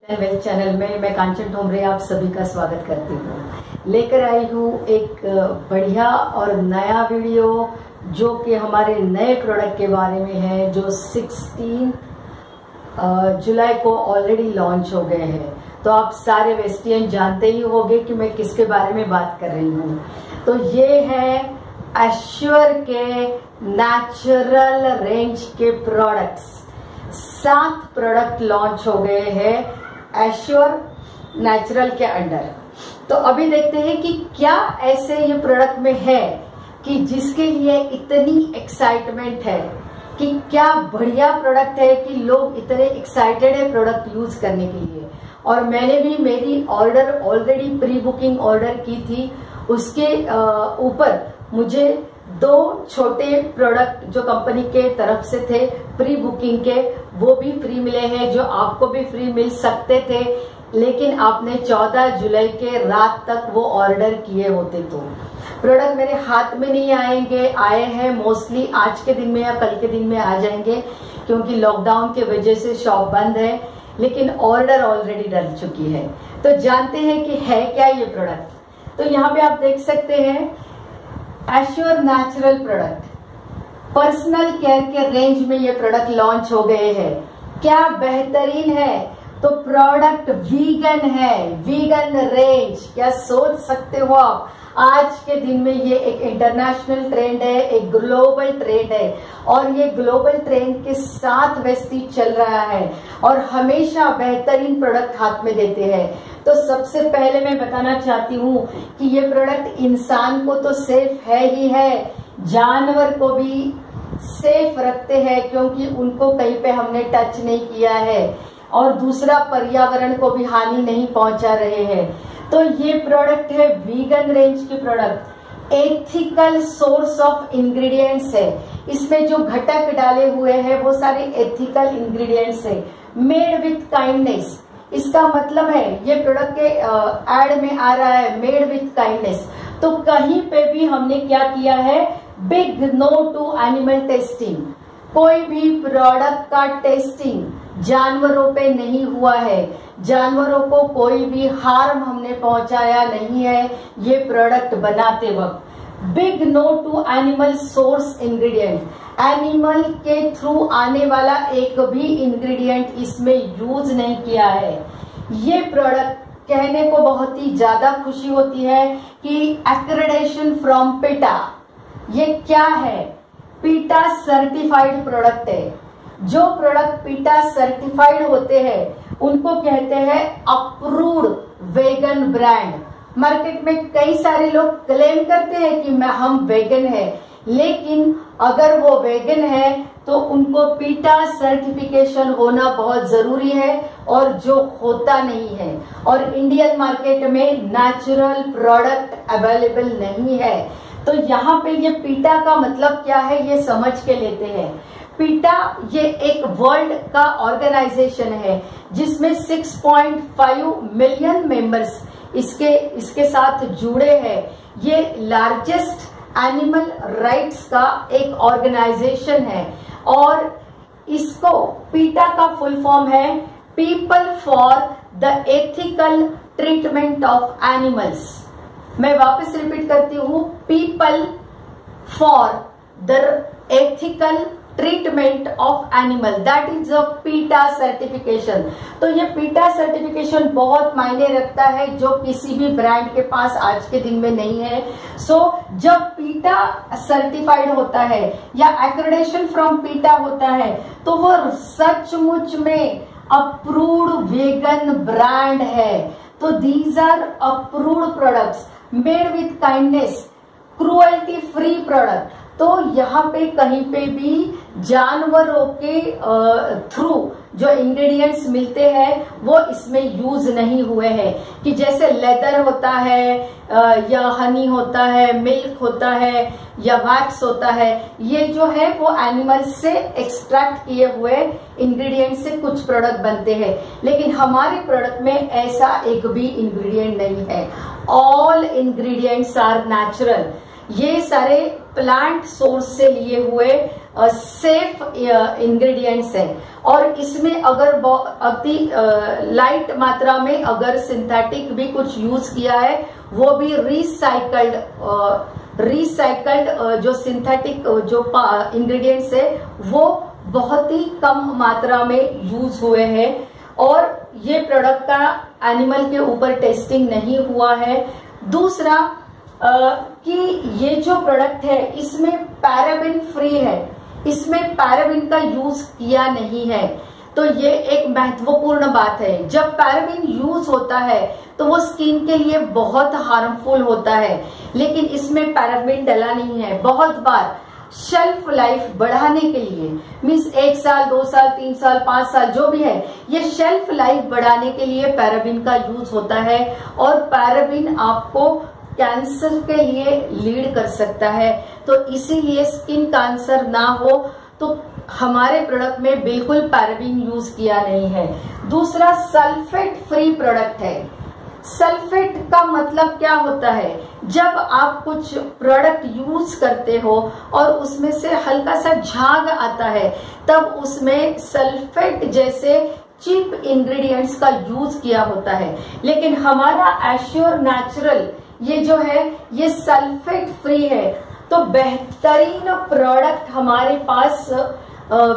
Wealth channel में मैं कांचन ठोमरे आप सभी का स्वागत करती हूँ। लेकर आई हूँ एक बढ़िया और नया वीडियो जो कि हमारे नए प्रोडक्ट के बारे में है, जो 16 जुलाई को ऑलरेडी लॉन्च हो गए हैं। तो आप सारे वेस्टियन जानते ही होंगे कि मैं किसके बारे में बात कर रही हूँ। तो ये है एश्योर के नेचुरल रेंज के प्रोडक्ट्स। 7 प्रोडक्ट लॉन्च हो गए हैं एश्योर नेचुरल के अंडर। तो अभी देखते हैं कि क्या ऐसे ये प्रोडक्ट में है कि जिसके लिए इतनी एक्साइटमेंट है, कि क्या बढ़िया प्रोडक्ट है कि लोग इतने एक्साइटेड है प्रोडक्ट यूज करने के लिए। और मैंने भी मेरी order already pre booking order की थी, उसके ऊपर मुझे 2 छोटे प्रोडक्ट जो कंपनी के तरफ से थे प्री बुकिंग के, वो भी फ्री मिले हैं, जो आपको भी फ्री मिल सकते थे, लेकिन आपने 14 जुलाई के रात तक वो ऑर्डर किए होते। तो प्रोडक्ट मेरे हाथ में नहीं आए हैं मोस्टली आज के दिन में या कल के दिन में आ जाएंगे, क्योंकि लॉकडाउन की वजह से शॉप बंद है, लेकिन ऑर्डर ऑलरेडी डल चुकी है। तो जानते हैं कि है क्या ये प्रोडक्ट। तो यहाँ पे आप देख सकते हैं assure natural product, personal care के रेंज में ये प्रोडक्ट लॉन्च हो गए हैं। क्या बेहतरीन है। तो प्रोडक्ट वीगन है, वीगन रेंज। क्या सोच सकते हो आप, आज के दिन में ये एक इंटरनेशनल ट्रेंड है, एक ग्लोबल ट्रेंड है, और ये ग्लोबल ट्रेंड के साथ वेस्टी चल रहा है और हमेशा बेहतरीन प्रोडक्ट हाथ में देते हैं। तो सबसे पहले मैं बताना चाहती हूँ कि ये प्रोडक्ट इंसान को तो सेफ है ही है, जानवर को भी सेफ रखते हैं, क्योंकि उनको कहीं पे हमने टच नहीं किया है, और दूसरा पर्यावरण को भी हानि नहीं पहुंचा रहे हैं। तो ये प्रोडक्ट है वीगन रेंज के product, ethical source of ingredients है। इसमें जो घटक डाले हुए हैं वो सारे एथिकल इंग्रेडिएंट्स है, मेड विथ काइंडनेस। इसका मतलब है ये प्रोडक्ट के एड में आ रहा है मेड विथ काइंडनेस। तो कहीं पे भी हमने क्या किया है, big no to animal testing. कोई भी प्रोडक्ट का टेस्टिंग जानवरों पे नहीं हुआ है, जानवरों को कोई भी हार्म हमने पहुंचाया नहीं है ये प्रोडक्ट बनाते वक्त। Big no to animal source ingredient, animal के थ्रू आने वाला एक भी इंग्रेडिएंट इसमें यूज नहीं किया है। ये प्रोडक्ट कहने को बहुत ही ज्यादा खुशी होती है कि एक्रेडिटेशन फ्रॉम पीटा। ये क्या है, पीटा सर्टिफाइड प्रोडक्ट है। जो प्रोडक्ट पीटा सर्टिफाइड होते हैं उनको कहते हैं अप्रूव्ड वेगन ब्रांड। मार्केट में कई सारे लोग क्लेम करते हैं कि हम वेगन है, लेकिन अगर वो वेगन है तो उनको पीटा सर्टिफिकेशन होना बहुत जरूरी है, और जो होता नहीं है। और इंडियन मार्केट में नेचुरल प्रोडक्ट अवेलेबल नहीं है। तो यहाँ पे ये पीटा का मतलब क्या है ये समझ के लेते हैं। पीटा ये एक वर्ल्ड का ऑर्गेनाइजेशन है जिसमें 6.5 मिलियन मेंबर्स इसके साथ जुड़े हैं। ये लार्जेस्ट एनिमल राइट्स का एक ऑर्गेनाइजेशन है, और इसको पीटा का फुल फॉर्म है people for the ethical treatment of animals. मैं वापस रिपीट करती हूँ, people for the ethical treatment of animal, that is a पीटा सर्टिफिकेशन। तो ये पीटा सर्टिफिकेशन बहुत मायने रखता है, जो किसी भी ब्रांड के पास आज के दिन में नहीं है। सो जब पीटा सर्टिफाइड होता है या एक्रेडिटेशन फ्रॉम पीटा होता है, तो वो सचमुच में अप्रूव्ड वेगन ब्रांड है। तो these are approved products made with kindness, cruelty free product. तो यहाँ पे कहीं पे भी जानवरों के थ्रू जो इंग्रेडिएंट्स मिलते हैं वो इसमें यूज नहीं हुए हैं, कि जैसे लेदर होता है या हनी होता है, मिल्क होता है या वैक्स होता है, ये जो है वो एनिमल से एक्सट्रैक्ट किए हुए इंग्रेडिएंट से कुछ प्रोडक्ट बनते हैं। लेकिन हमारे प्रोडक्ट में ऐसा एक भी इंग्रेडिएंट नहीं है। All ingredients are natural. ये सारे प्लांट सोर्स से लिए हुए सेफ इंग्रेडिएंट्स हैं, और इसमें अगर अति लाइट मात्रा में अगर सिंथेटिक भी कुछ यूज किया है, वो भी रिसाइकल्ड जो सिंथेटिक जो इंग्रेडिएंट्स है वो बहुत ही कम मात्रा में यूज हुए हैं। और ये प्रोडक्ट का एनिमल के ऊपर टेस्टिंग नहीं हुआ है। दूसरा कि ये जो प्रोडक्ट है इसमें पैराबिन फ्री है, इसमें पैराबिन का यूज किया नहीं है। तो ये एक महत्वपूर्ण बात है। जब पैराबिन यूज होता है तो वो स्किन के लिए बहुत हार्मफुल होता है, लेकिन इसमें पैराबिन डला नहीं है। बहुत बार शेल्फ लाइफ बढ़ाने के लिए, मीन्स 1 साल 2 साल 3 साल 5 साल जो भी है, ये शेल्फ लाइफ बढ़ाने के लिए पैराबिन का यूज होता है। और पैराबिन आपको कैंसर के लिए लीड कर सकता है। तो इसीलिए स्किन कैंसर ना हो तो हमारे प्रोडक्ट में बिल्कुल पैराबिन यूज किया नहीं है। दूसरा सल्फेट फ्री प्रोडक्ट है। सल्फेट का मतलब क्या होता है? जब आप कुछ प्रोडक्ट यूज करते हो और उसमें से हल्का सा झाग आता है, तब उसमें सल्फेट जैसे चीप इंग्रेडिएंट्स का यूज किया होता है। लेकिन हमारा एश्योर नेचुरल ये जो है ये सल्फेट फ्री है। तो बेहतरीन प्रोडक्ट हमारे पास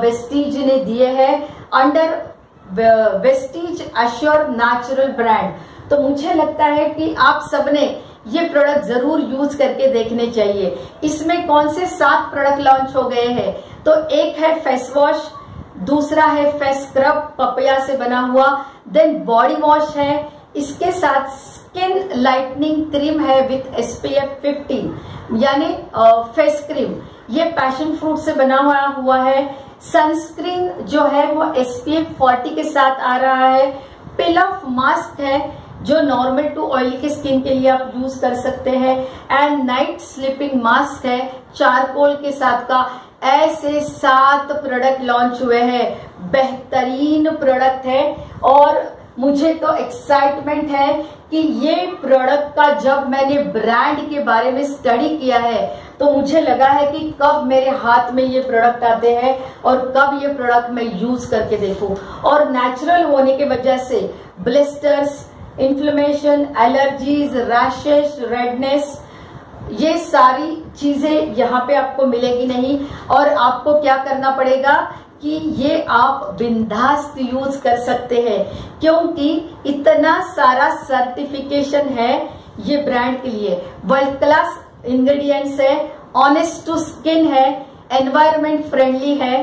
वेस्टीज ने दिए हैं under Vestige assure natural brand. तो मुझे लगता है कि आप सबने ये प्रोडक्ट जरूर यूज करके देखने चाहिए। इसमें कौन से 7 प्रोडक्ट लॉन्च हो गए हैं? तो एक है फेस वॉश, दूसरा है फेस स्क्रब पपया से बना हुआ, देन बॉडी वॉश है, इसके साथ स्किन लाइटनिंग क्रीम है विथ SPF 15 यानी फेस क्रीम, ये पैशन फ्रूट से बना हुआ है। सनस्क्रीन जो है वो SPF 40 के साथ आ रहा है। पिल ऑफ मास्क है जो नॉर्मल टू ऑयली के स्किन के लिए आप यूज कर सकते हैं। एंड नाइट स्लीपिंग मास्क है चारकोल के साथ का। ऐसे 7 प्रोडक्ट लॉन्च हुए हैं, बेहतरीन प्रोडक्ट है। और मुझे तो एक्साइटमेंट है कि ये प्रोडक्ट का जब मैंने ब्रांड के बारे में स्टडी किया है तो मुझे लगा है कि कब मेरे हाथ में ये प्रोडक्ट आते हैं और कब ये प्रोडक्ट मैं यूज करके देखूं। और नेचुरल होने की वजह से blisters, inflammation, allergies, rashes, redness, ये सारी चीजें यहाँ पे आपको मिलेगी नहीं। और आपको क्या करना पड़ेगा कि ये आप बिंदास यूज कर सकते हैं, क्योंकि इतना सारा सर्टिफिकेशन है ये ब्रांड के लिए। वर्ल्ड क्लास इंग्रेडिएंट्स है, ऑनेस्ट टू स्किन है, एनवायरमेंट फ्रेंडली है,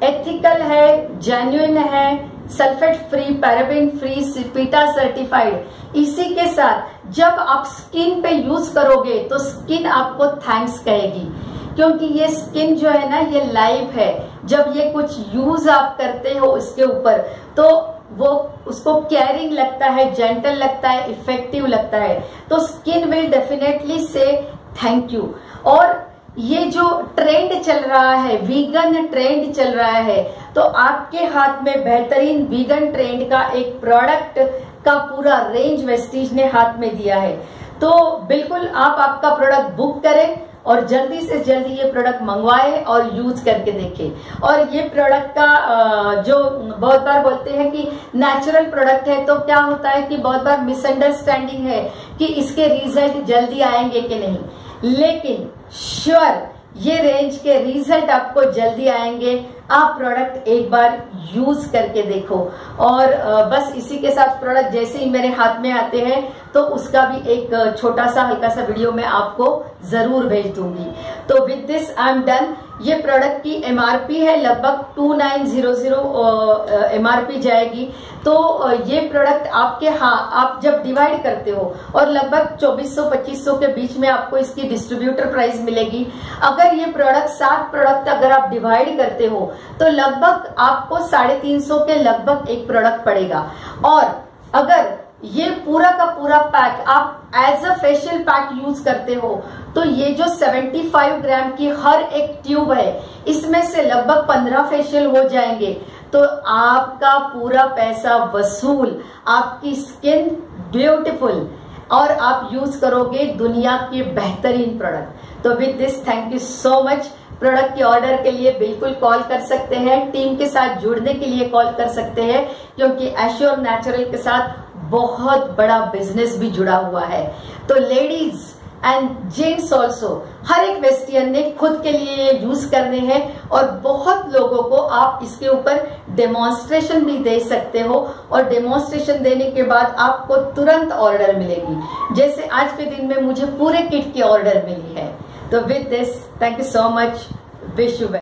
एथिकल है, जेन्युइन है, सल्फेट फ्री, पैराबिन फ्री, सीपीटा सर्टिफाइड। इसी के साथ जब आप स्किन पे यूज करोगे तो स्किन आपको थैंक्स कहेगी, क्योंकि ये स्किन जो है ना ये लाइव है। जब ये कुछ यूज आप करते हो इसके ऊपर तो वो उसको केयरिंग लगता है, जेंटल लगता है, इफेक्टिव लगता है। तो स्किन विल डेफिनेटली से थैंक यू। और ये जो ट्रेंड चल रहा है, वीगन ट्रेंड चल रहा है, तो आपके हाथ में बेहतरीन वीगन ट्रेंड का एक प्रोडक्ट का पूरा रेंज वेस्टीज ने हाथ में दिया है। तो बिल्कुल आप आपका प्रोडक्ट बुक करें और जल्दी से जल्दी ये प्रोडक्ट मंगवाएं और यूज करके देखें। और ये प्रोडक्ट का जो बहुत बार बोलते हैं कि नेचुरल प्रोडक्ट है, तो क्या होता है कि बहुत बार मिसअंडरस्टैंडिंग है कि इसके रिजल्ट जल्दी आएंगे कि नहीं। लेकिन श्योर ये रेंज के रिजल्ट आपको जल्दी आएंगे। आप प्रोडक्ट एक बार यूज करके देखो। और बस इसी के साथ प्रोडक्ट जैसे ही मेरे हाथ में आते हैं तो उसका भी एक छोटा सा हल्का सा वीडियो मैं आपको जरूर भेज दूंगी। तो with this I am done. ये प्रोडक्ट की MRP है लगभग 2900 MRP जाएगी। तो ये प्रोडक्ट आपके आप जब डिवाइड करते हो और लगभग 2400-2500 के बीच में आपको इसकी डिस्ट्रीब्यूटर प्राइस मिलेगी। अगर ये प्रोडक्ट 7 प्रोडक्ट अगर आप डिवाइड करते हो तो लगभग आपको 350 के लगभग एक प्रोडक्ट पड़ेगा। और अगर ये पूरा का पूरा पैक आप as a facial pack use करते हो तो ये जो 75 ग्राम की हर एक ट्यूब है इसमें से लगभग 15 फेशियल हो जाएंगे। तो आपका पूरा पैसा वसूल, आपकी स्किन ब्यूटीफुल और आप यूज करोगे दुनिया के बेहतरीन प्रोडक्ट। तो with this thank you so much. Product के ऑर्डर के लिए बिल्कुल कॉल कर सकते हैं। टीम के साथ जुड़ने के लिए कॉल कर सकते हैं, क्योंकि एश्योर नेचुरल के साथ बहुत बड़ा बिजनेस भी जुड़ा हुआ है। तो लेडीज एंड जेंट्स ऑल्सो, हर एक वेस्टियन ने खुद के लिए ये यूज करने हैं और बहुत लोगों को आप इसके ऊपर डेमोन्स्ट्रेशन भी दे सकते हो और डेमोन्स्ट्रेशन देने के बाद आपको तुरंत ऑर्डर मिलेगी। जैसे आज के दिन में मुझे पूरे किट की ऑर्डर मिली है। तो with this, thank you so much, wish you well.